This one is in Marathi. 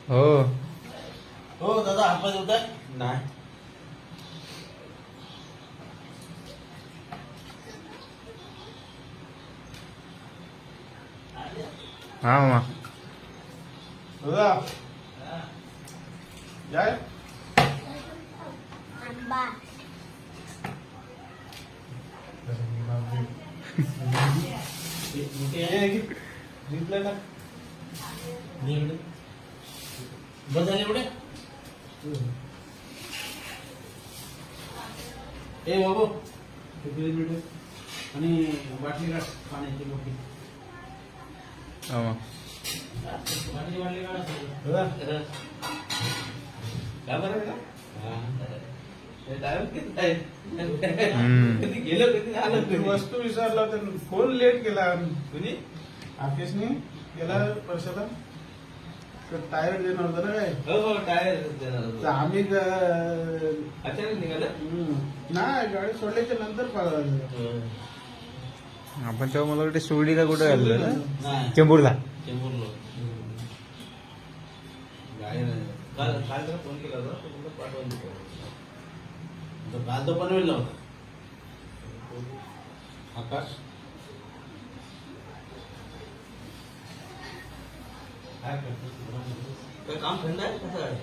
हो हो दादा हात पाय धुताय नाही हा मामा दादा जाय आंबा घेतलं ना बस झाले एवढे ए बाबू आणि बाटली काढ पाण्याची मोठी हा मामा बाटली बाटली काढ काय बरं का कधी गेलो कधी आलं ती वस्तू विसरला तर फोन लेट केला कुणी आकेशने केला वर्षाला तर टायर देणार होता ना काय हो हो टायर देणार तर होतो. आम्ही अचानक निघालं नाही गाडी सोडल्याच्या नंतर आपण तेव्हा मला वाटतं शिवडीला कुठं घाललं ना नाही चेंबूरला चेंबूरलो गाडी नाही काल काल जरा फोन केला होता तो म्हणलं पाठवून देतो तो काल तो पनवेलला होता आकाश काय करतोस? काय काम थंड आहे कसं आहे